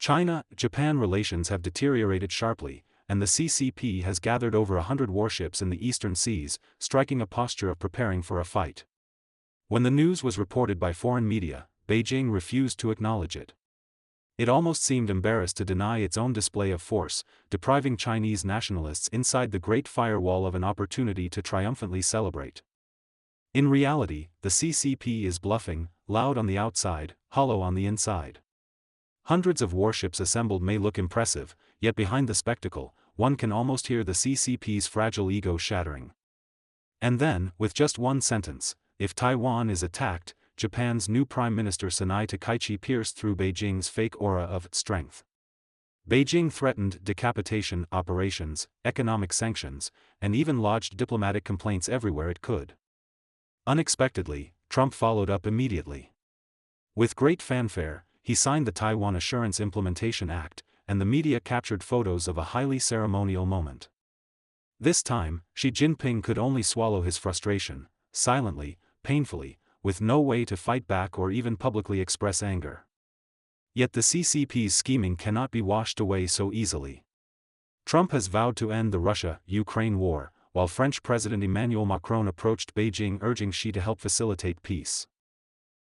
China-Japan relations have deteriorated sharply, and the CCP has gathered over 100 warships in the eastern seas, striking a posture of preparing for a fight. When the news was reported by foreign media, Beijing refused to acknowledge it. It almost seemed embarrassed to deny its own display of force, depriving Chinese nationalists inside the Great Firewall of an opportunity to triumphantly celebrate. In reality, the CCP is bluffing, loud on the outside, hollow on the inside. Hundreds of warships assembled may look impressive, yet behind the spectacle, one can almost hear the CCP's fragile ego shattering. And then, with just one sentence, if Taiwan is attacked, Japan's new Prime Minister Sanai Takaichi pierced through Beijing's fake aura of strength. Beijing threatened decapitation operations, economic sanctions, and even lodged diplomatic complaints everywhere it could. Unexpectedly, Trump followed up immediately. With great fanfare, he signed the Taiwan Assurance Implementation Act, and the media captured photos of a highly ceremonial moment. This time, Xi Jinping could only swallow his frustration, silently, painfully, with no way to fight back or even publicly express anger. Yet the CCP's scheming cannot be washed away so easily. Trump has vowed to end the Russia-Ukraine war, while French President Emmanuel Macron approached Beijing urging Xi to help facilitate peace.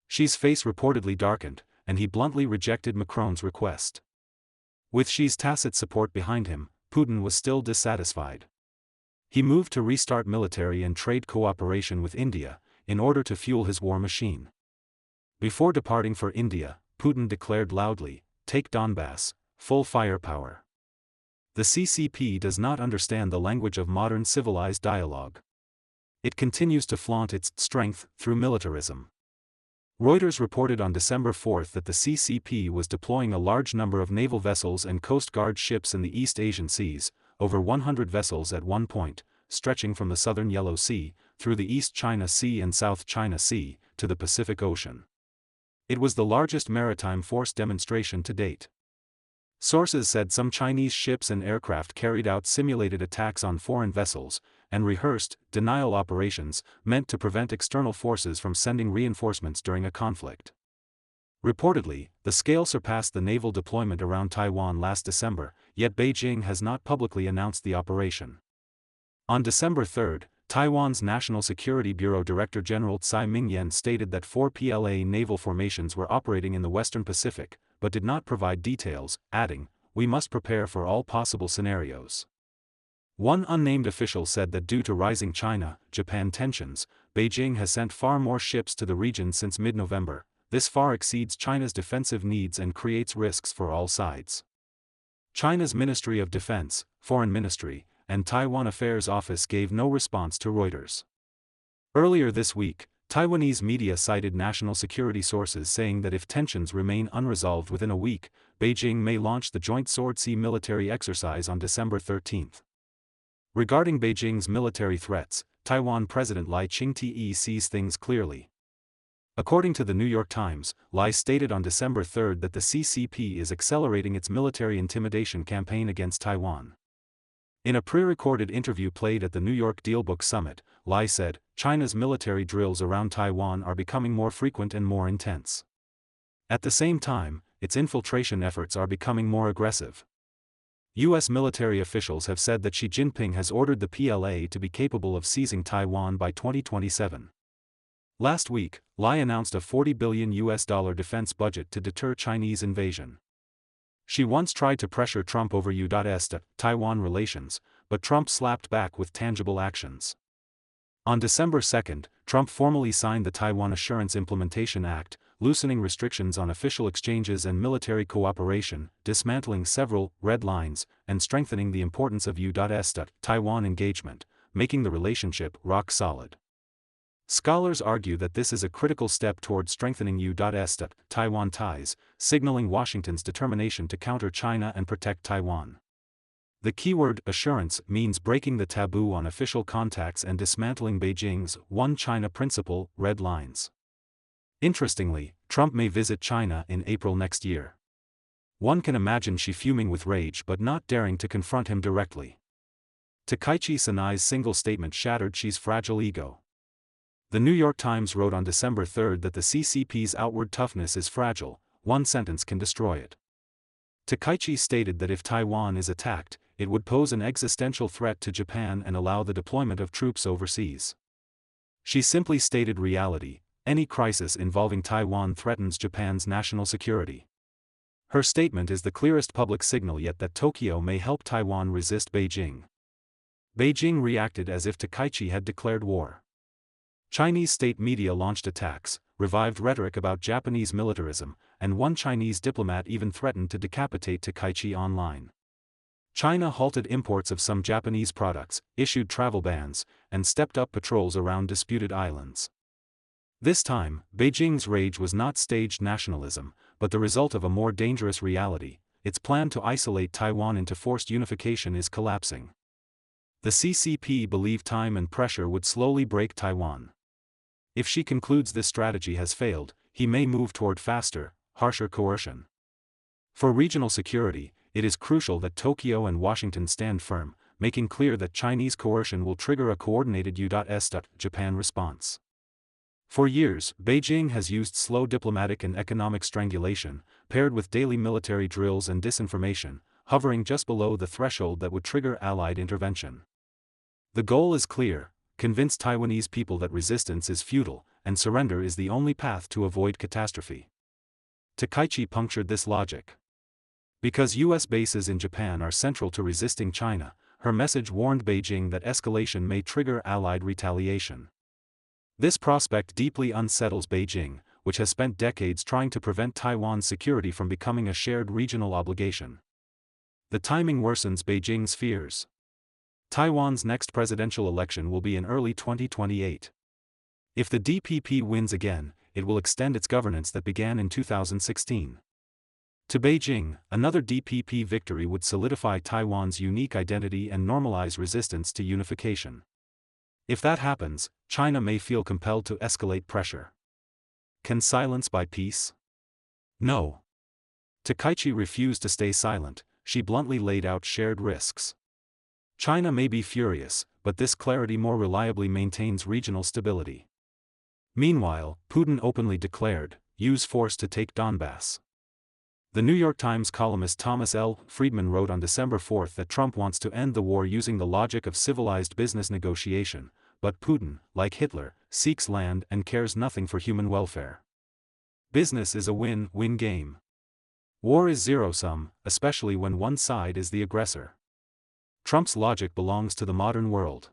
Xi's face reportedly darkened, and he bluntly rejected Macron's request. With Xi's tacit support behind him, Putin was still dissatisfied. He moved to restart military and trade cooperation with India, in order to fuel his war machine. Before departing for India, Putin declared loudly, "Take Donbass, full firepower." The CCP does not understand the language of modern civilized dialogue. It continues to flaunt its strength through militarism. Reuters reported on December 4 that the CCP was deploying a large number of naval vessels and Coast Guard ships in the East Asian seas, over 100 vessels at one point, stretching from the southern Yellow Sea, through the East China Sea and South China Sea, to the Pacific Ocean. It was the largest maritime force demonstration to date. Sources said some Chinese ships and aircraft carried out simulated attacks on foreign vessels, and rehearsed denial operations meant to prevent external forces from sending reinforcements during a conflict. Reportedly, the scale surpassed the naval deployment around Taiwan last December, yet Beijing has not publicly announced the operation. On December 3, Taiwan's National Security Bureau Director General Tsai Ming-yen stated that 4 PLA naval formations were operating in the Western Pacific, but did not provide details, adding, "We must prepare for all possible scenarios." One unnamed official said that due to rising China-Japan tensions, Beijing has sent far more ships to the region since mid-November. This far exceeds China's defensive needs and creates risks for all sides. China's Ministry of Defense, Foreign Ministry, and Taiwan Affairs Office gave no response to Reuters. Earlier this week, Taiwanese media cited national security sources saying that if tensions remain unresolved within a week, Beijing may launch the Joint Sword Sea military exercise on December 13. Regarding Beijing's military threats, Taiwan President Lai Ching-te sees things clearly. According to the New York Times, Lai stated on December 3 that the CCP is accelerating its military intimidation campaign against Taiwan. In a pre-recorded interview played at the New York Dealbook Summit, Lai said, "China's military drills around Taiwan are becoming more frequent and more intense. At the same time, its infiltration efforts are becoming more aggressive." U.S. military officials have said that Xi Jinping has ordered the PLA to be capable of seizing Taiwan by 2027. Last week, Lai announced a $40 billion defense budget to deter Chinese invasion. She once tried to pressure Trump over U.S. Taiwan relations, but Trump slapped back with tangible actions. On December 2, Trump formally signed the Taiwan Assurance Implementation Act, loosening restrictions on official exchanges and military cooperation, dismantling several red lines, and strengthening the importance of U.S. Taiwan engagement, making the relationship rock solid. Scholars argue that this is a critical step toward strengthening U.S. Taiwan ties, signaling Washington's determination to counter China and protect Taiwan. The keyword assurance means breaking the taboo on official contacts and dismantling Beijing's One China principle, red lines. Interestingly, Trump may visit China in April next year. One can imagine Xi fuming with rage but not daring to confront him directly. Takaichi Sanai's single statement shattered Xi's fragile ego. The New York Times wrote on December 3 that the CCP's outward toughness is fragile, one sentence can destroy it. Takaichi stated that if Taiwan is attacked, it would pose an existential threat to Japan and allow the deployment of troops overseas. She simply stated reality: any crisis involving Taiwan threatens Japan's national security. Her statement is the clearest public signal yet that Tokyo may help Taiwan resist Beijing. Beijing reacted as if Takaichi had declared war. Chinese state media launched attacks, revived rhetoric about Japanese militarism, and one Chinese diplomat even threatened to decapitate Takaichi online. China halted imports of some Japanese products, issued travel bans, and stepped up patrols around disputed islands. This time, Beijing's rage was not staged nationalism, but the result of a more dangerous reality: its plan to isolate Taiwan into forced unification is collapsing. The CCP believed time and pressure would slowly break Taiwan. If she concludes this strategy has failed, he may move toward faster, harsher coercion. For regional security, it is crucial that Tokyo and Washington stand firm, making clear that Chinese coercion will trigger a coordinated U.S. Japan response. For years, Beijing has used slow diplomatic and economic strangulation, paired with daily military drills and disinformation, hovering just below the threshold that would trigger Allied intervention. The goal is clear: convince Taiwanese people that resistance is futile, and surrender is the only path to avoid catastrophe. Takaichi punctured this logic. Because U.S. bases in Japan are central to resisting China, her message warned Beijing that escalation may trigger Allied retaliation. This prospect deeply unsettles Beijing, which has spent decades trying to prevent Taiwan's security from becoming a shared regional obligation. The timing worsens Beijing's fears. Taiwan's next presidential election will be in early 2028. If the DPP wins again, it will extend its governance that began in 2016. To Beijing, another DPP victory would solidify Taiwan's unique identity and normalize resistance to unification. If that happens, China may feel compelled to escalate pressure. Can silence buy peace? No. Takaichi refused to stay silent. She bluntly laid out shared risks. China may be furious, but this clarity more reliably maintains regional stability. Meanwhile, Putin openly declared, use force to take Donbass. The New York Times columnist Thomas L. Friedman wrote on December 4 that Trump wants to end the war using the logic of civilized business negotiation, but Putin, like Hitler, seeks land and cares nothing for human welfare. Business is a win-win game. War is zero-sum, especially when one side is the aggressor. Trump's logic belongs to the modern world.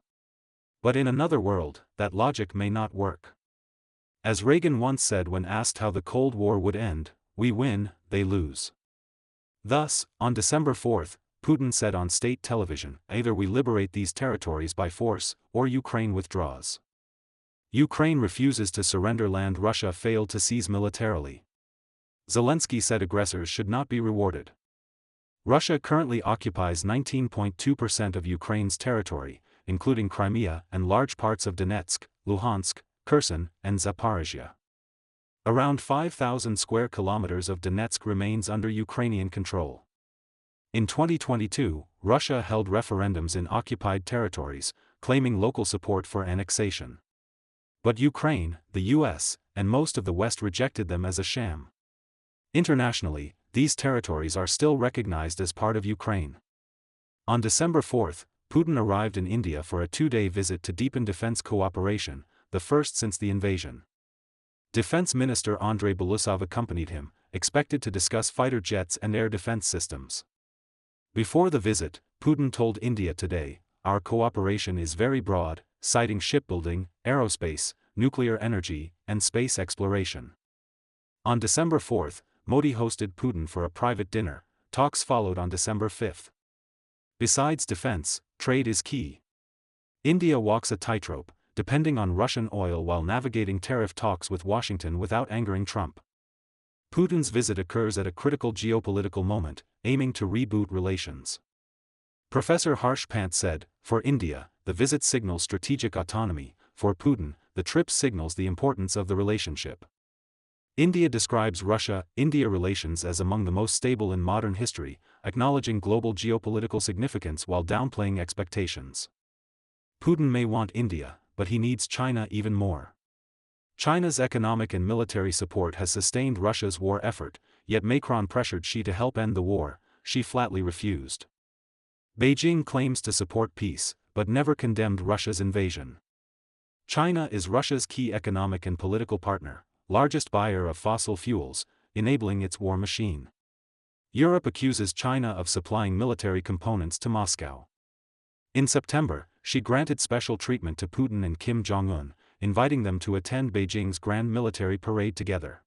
But in another world, that logic may not work. As Reagan once said when asked how the Cold War would end, we win, they lose. Thus, on December 4, Putin said on state television, either we liberate these territories by force, or Ukraine withdraws. Ukraine refuses to surrender land Russia failed to seize militarily. Zelensky said aggressors should not be rewarded. Russia currently occupies 19.2% of Ukraine's territory, including Crimea and large parts of Donetsk, Luhansk, Kherson, and Zaporizhia. Around 5,000 square kilometers of Donetsk remains under Ukrainian control. In 2022, Russia held referendums in occupied territories, claiming local support for annexation. But Ukraine, the US, and most of the West rejected them as a sham. Internationally, these territories are still recognized as part of Ukraine. On December 4, Putin arrived in India for a two-day visit to deepen defense cooperation, the first since the invasion. Defense Minister Andrei Belousov accompanied him, expected to discuss fighter jets and air defense systems. Before the visit, Putin told India Today, "Our cooperation is very broad, citing shipbuilding, aerospace, nuclear energy, and space exploration." On December 4, Modi hosted Putin for a private dinner. Talks followed on December 5. Besides defense, trade is key. India walks a tightrope, depending on Russian oil while navigating tariff talks with Washington without angering Trump. Putin's visit occurs at a critical geopolitical moment, aiming to reboot relations. Professor Harsh Pant said, "For India, the visit signals strategic autonomy; for Putin, the trip signals the importance of the relationship." India describes Russia-India relations as among the most stable in modern history, acknowledging global geopolitical significance while downplaying expectations. Putin may want India, but he needs China even more. China's economic and military support has sustained Russia's war effort, yet Macron pressured Xi to help end the war, she flatly refused. Beijing claims to support peace, but never condemned Russia's invasion. China is Russia's key economic and political partner, largest buyer of fossil fuels, enabling its war machine. Europe accuses China of supplying military components to Moscow. In September, she granted special treatment to Putin and Kim Jong-un, inviting them to attend Beijing's grand military parade together.